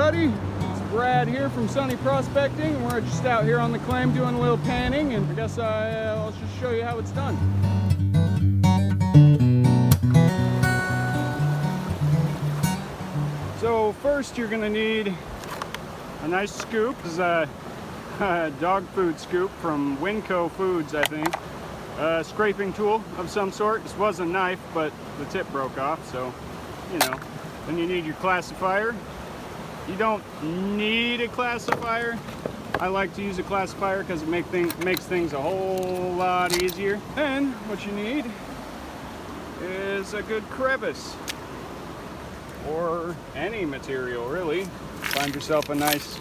everybody, it's Brad here from Sonny Prospecting. We're just out here on the claim doing a little panning, and I guess I'll just show you how it's done. So first you're going to need a nice scoop. This is a dog food scoop from Winco Foods, I think. A scraping tool of some sort. This was a knife, but the tip broke off, so, you know. Then you need your classifier. You don't need a classifier. I like to use a classifier because it makes things a whole lot easier. Then what you need is a good crevice, or any material really. Find yourself a nice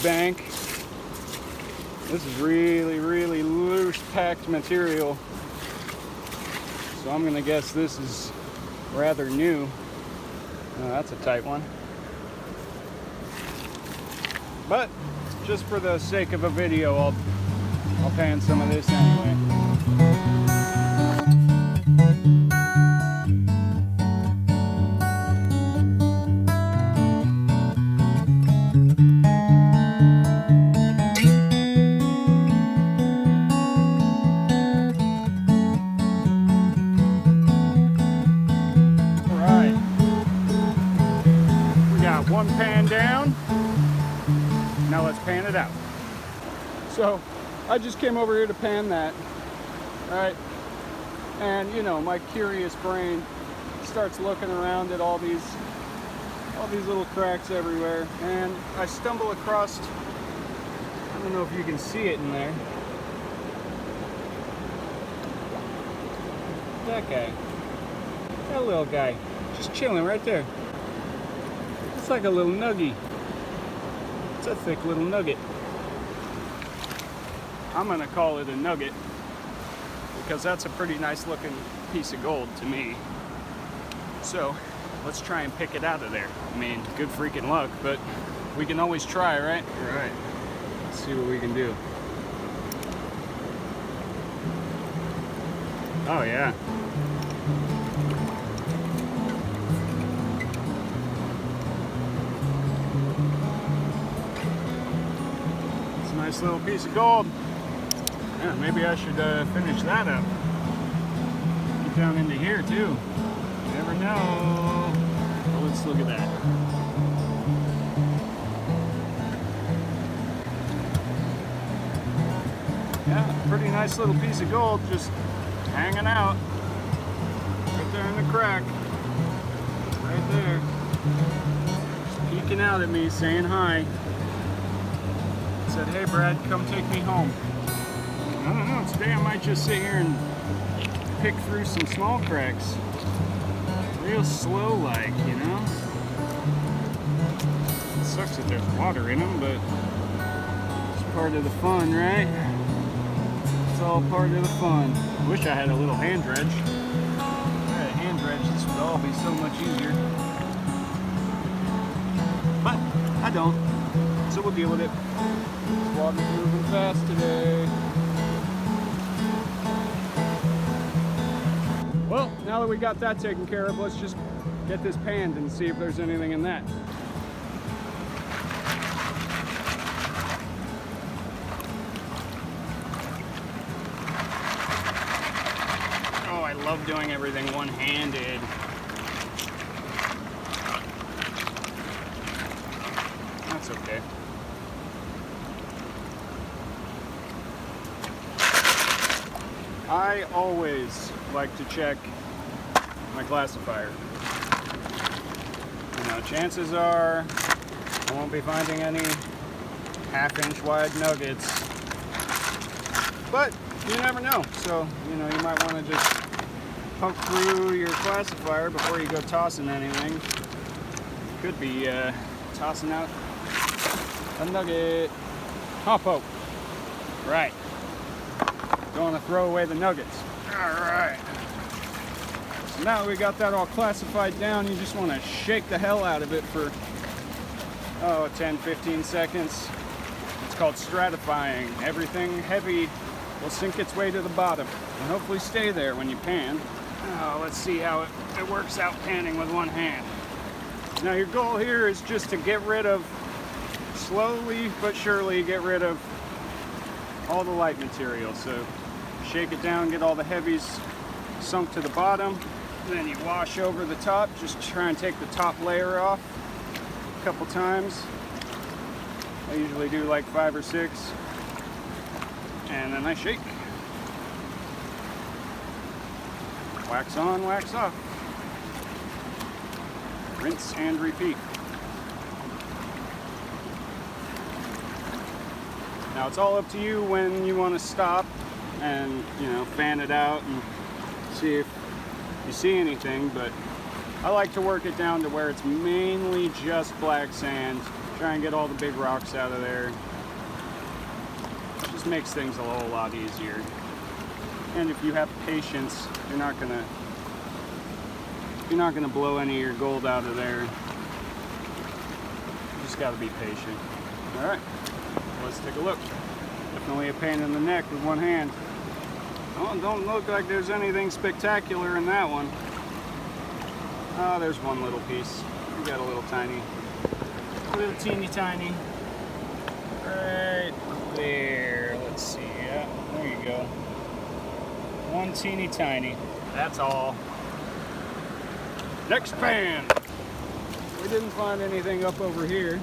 bank. This is really loose packed material, so I'm gonna guess this is rather new. Oh, that's a tight one. But just for the sake of a video, I'll pan some of this anyway. All right. We got one pan down. Now let's pan it out. So I just came over here to pan that, right? And you know, my curious brain starts looking around at all these little cracks everywhere, and I stumble across, I don't know if you can see it in there, that guy, that little guy, just chilling right there. It's like a little nugget. It's a thick little nugget. I'm gonna call it a nugget because that's a pretty nice looking piece of gold to me. So let's try and pick it out of there. I mean, good freaking luck, but we can always try, right? All right. Let's see what we can do. Oh yeah. Nice little piece of gold. Yeah, maybe I should finish that up. Get down into here too. You never know. Well, let's look at that. Yeah, pretty nice little piece of gold just hanging out. Right there in the crack. Right there. Just peeking out at me, saying hi. Said, hey Brad, come take me home. I don't know, today I might just sit here and pick through some small cracks. Real slow like, you know? It sucks that there's water in them, but it's part of the fun, right? It's all part of the fun. I wish I had a little hand dredge. If I had a hand dredge, this would all be so much easier. But I don't, so we'll deal with it. Water's moving fast today. Well, now that we got that taken care of, let's just get this panned and see if there's anything in that. Oh, I love doing everything one-handed. That's okay. I always like to check my classifier. You know, chances are I won't be finding any half-inch wide nuggets, but you never know. So, you know, you might want to just poke through your classifier before you go tossing anything. Could be tossing out a nugget. Huh, poke. Right. Don't want to throw away the nuggets. Alright. So now that we got that all classified down, you just want to shake the hell out of it for, 10-15 seconds. It's called stratifying. Everything heavy will sink its way to the bottom and hopefully stay there when you pan. Let's see how it works out panning with one hand. Now your goal here is just to get rid of, slowly but surely get rid of all the light material. So shake it down, get all the heavies sunk to the bottom. Then you wash over the top, just try and take the top layer off a couple times. I usually do like 5 or 6. And then I shake. Wax on, wax off. Rinse and repeat. Now it's all up to you when you want to stop and, you know, fan it out and see if you see anything, but I like to work it down to where it's mainly just black sand. Try and get all the big rocks out of there. It just makes things a whole lot easier. And if you have patience, you're not gonna blow any of your gold out of there. You just gotta be patient. All right, let's take a look. Definitely a pain in the neck with one hand. Oh, don't look like there's anything spectacular in that one. Oh, there's one little piece. We got a little teeny tiny. Right there. Let's see. Yeah, there you go. One teeny tiny. That's all. Next pan. We didn't find anything up over here.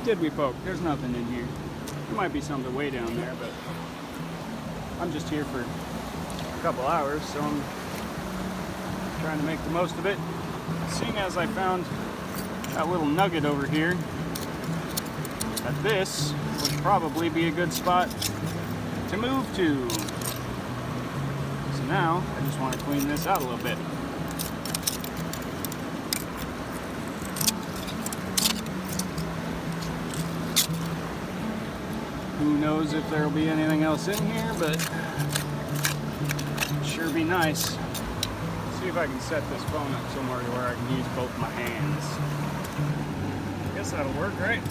Did we, poke? There's nothing in here. There might be something way down there, but I'm just here for a couple hours, so I'm trying to make the most of it. Seeing as I found that little nugget over here, that this would probably be a good spot to move to. So now I just want to clean this out a little bit. Who knows if there'll be anything else in here, but it'd sure be nice. See if I can set this phone up somewhere to where I can use both my hands. I guess that'll work, right?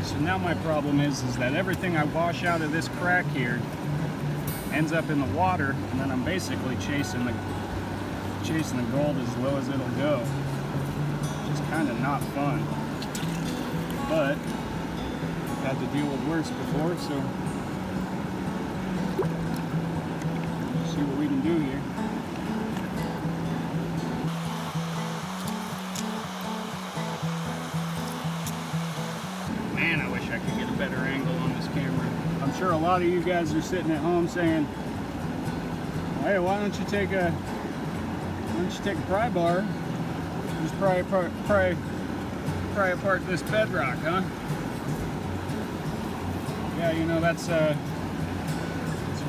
So now my problem is that everything I wash out of this crack here ends up in the water, and then I'm basically chasing the gold as low as it'll go. It's kind of not fun, but I've had to deal with worse before, so see what we can do here. Man, I wish I could get a better angle on this camera. I'm sure a lot of you guys are sitting at home saying, hey, why don't you take a pry bar, just pry apart this bedrock, huh? Yeah, you know, it's a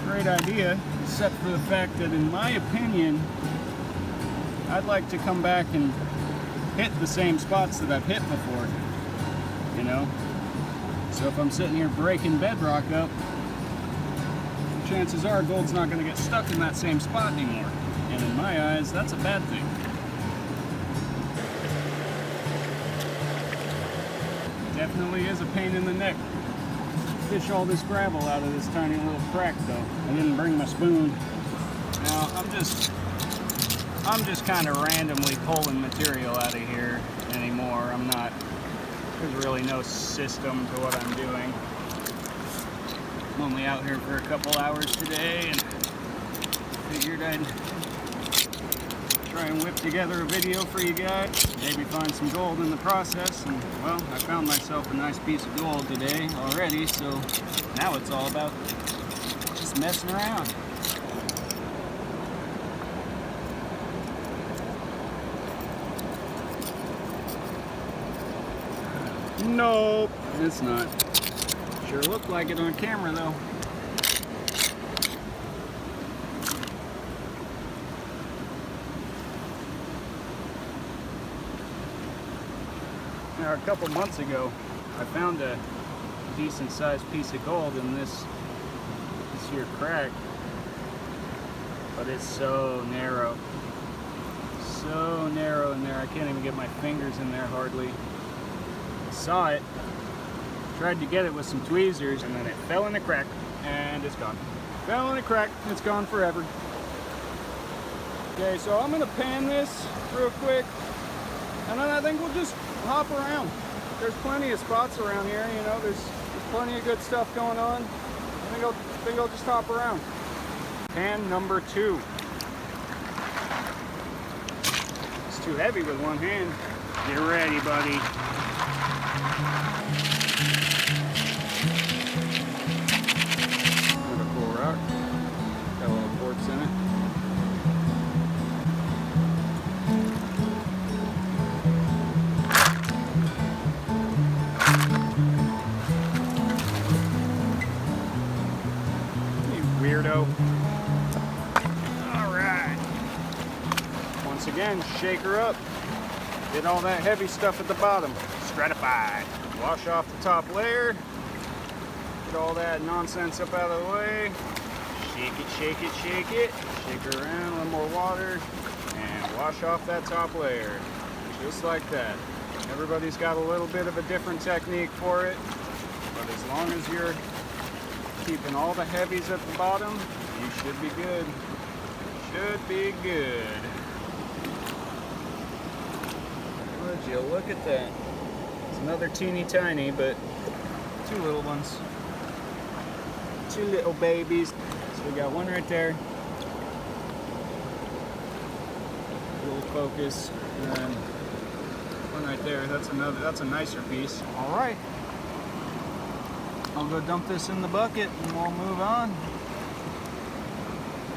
great idea, except for the fact that, in my opinion, I'd like to come back and hit the same spots that I've hit before, you know? So if I'm sitting here breaking bedrock up, chances are gold's not going to get stuck in that same spot anymore. And in my eyes, that's a bad thing. Definitely is a pain in the neck. Fish all this gravel out of this tiny little crack though. I didn't bring my spoon. Now I'm just kind of randomly pulling material out of here anymore. There's really no system to what I'm doing. I'm only out here for a couple hours today and figured I'd try and whip together a video for you guys. Maybe find some gold in the process. And well, I found myself a nice piece of gold today already, so now it's all about just messing around. Nope, it's not. Sure looked like it on camera though. Now a couple months ago, I found a decent sized piece of gold in this here crack, but it's so narrow. so narrow in there, I can't even get my fingers in there hardly. I saw it, tried to get it with some tweezers, and then it fell in a crack, and it's gone. Fell in a crack, it's gone forever. Okay, so I'm gonna pan this real quick, and then I think we'll just hop around. There's plenty of spots around here, you know, there's plenty of good stuff going on. I think I'll just hop around. Pan number 2. It's too heavy with one hand. Get ready, buddy. Another cool rock. Got a little quartz in it. Weirdo. All right. Once again, shake her up. Get all that heavy stuff at the bottom. Stratified. Wash off the top layer. Get all that nonsense up out of the way. Shake it, shake it, shake it. Shake her around, a little more water. And wash off that top layer. Just like that. Everybody's got a little bit of a different technique for it. But as long as you're keeping all the heavies at the bottom, you should be good. Should be good. Would you look at that? It's another teeny tiny, but 2 little ones. 2 little babies. So we got one right there. Little focus. And then one right there. That's a nicer piece. All right. I'll go dump this in the bucket and we'll move on.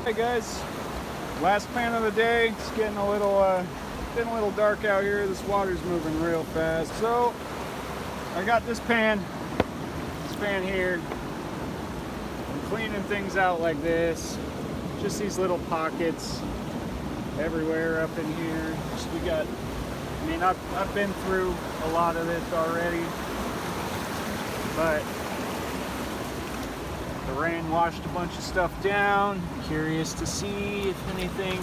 Hey guys, last pan of the day. It's getting a little dark out here. This water's moving real fast. So I got this pan here. I'm cleaning things out like this. Just these little pockets everywhere up in here. I've been through a lot of this already, but the rain washed a bunch of stuff down. Curious to see if anything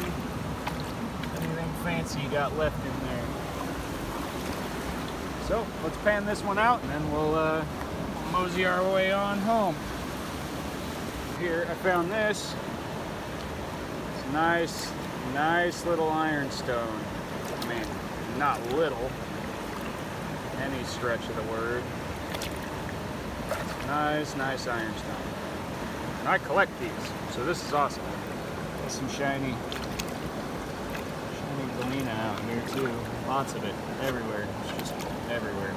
fancy got left in there. So let's pan this one out and then we'll mosey our way on home. Here I found this. It's nice little ironstone. I mean, not little, any stretch of the word. Nice ironstone. And I collect these, so this is awesome. There's some shiny galena out here too. Lots of it, everywhere. It's just everywhere.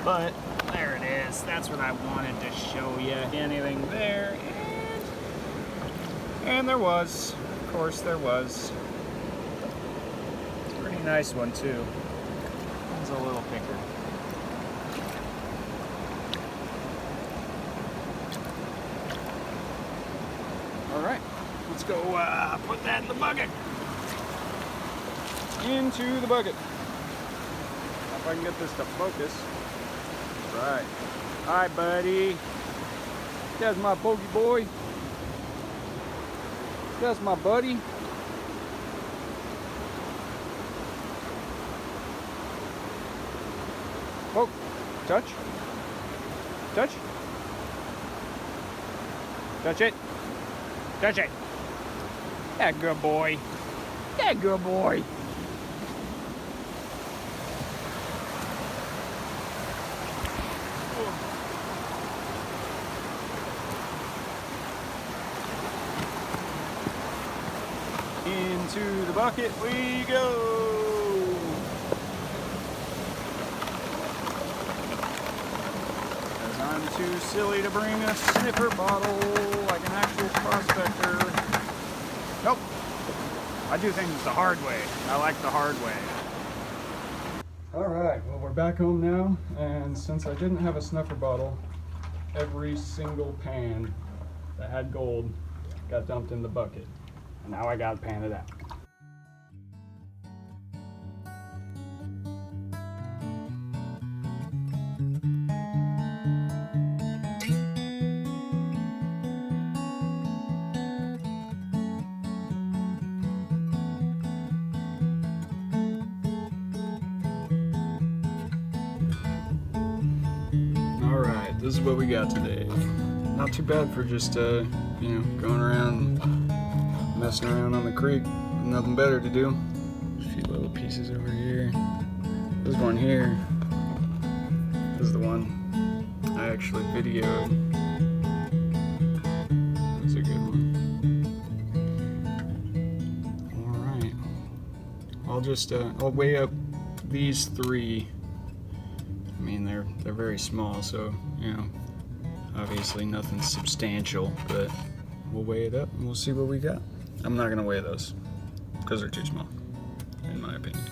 But there it is. That's what I wanted to show you. Anything there? And there was. Of course there was. Pretty nice one too. It's a little picker. Alright, let's go put that in the bucket. Into the bucket. If I can get this to focus. Right. Hi, buddy. That's my pokey boy. That's my buddy. Poke. Touch. Touch. Touch it. Touch it. That good boy. That good boy. Into the bucket we go. Because I'm too silly to bring a sniffer bottle like an actual prospector. Nope. I do things the hard way. I like the hard way. Alright, well we're back home now, and since I didn't have a sniffer bottle, every single pan that had gold got dumped in the bucket. And now I gotta pan it out. Alright, this is what we got today. Not too bad for just, you know, going around, messing around on the creek with nothing better to do. A few little pieces over here. This one here, this is the one I actually videoed. That's a good one. Alright. I'll just, I'll weigh up these three. I mean, they're very small, so, you know, obviously nothing substantial, but we'll weigh it up and we'll see what we got. I'm not gonna weigh those because they're too small, in my opinion.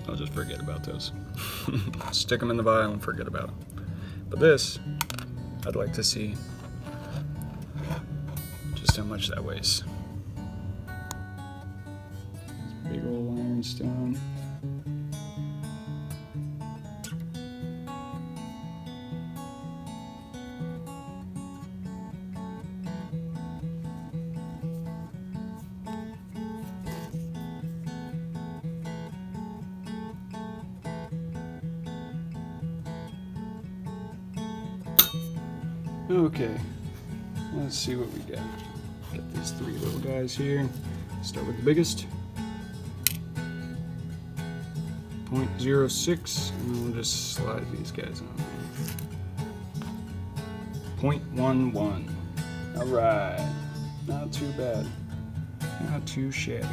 I'll just forget about those. Stick them in the vial and forget about them. But this, I'd like to see just how much that weighs. Big old ironstone. Okay, let's see what we got. Got these three little guys here. Start with the biggest. 0.06, and then we'll just slide these guys on there. 0.11. Alright, not too bad. Not too shabby.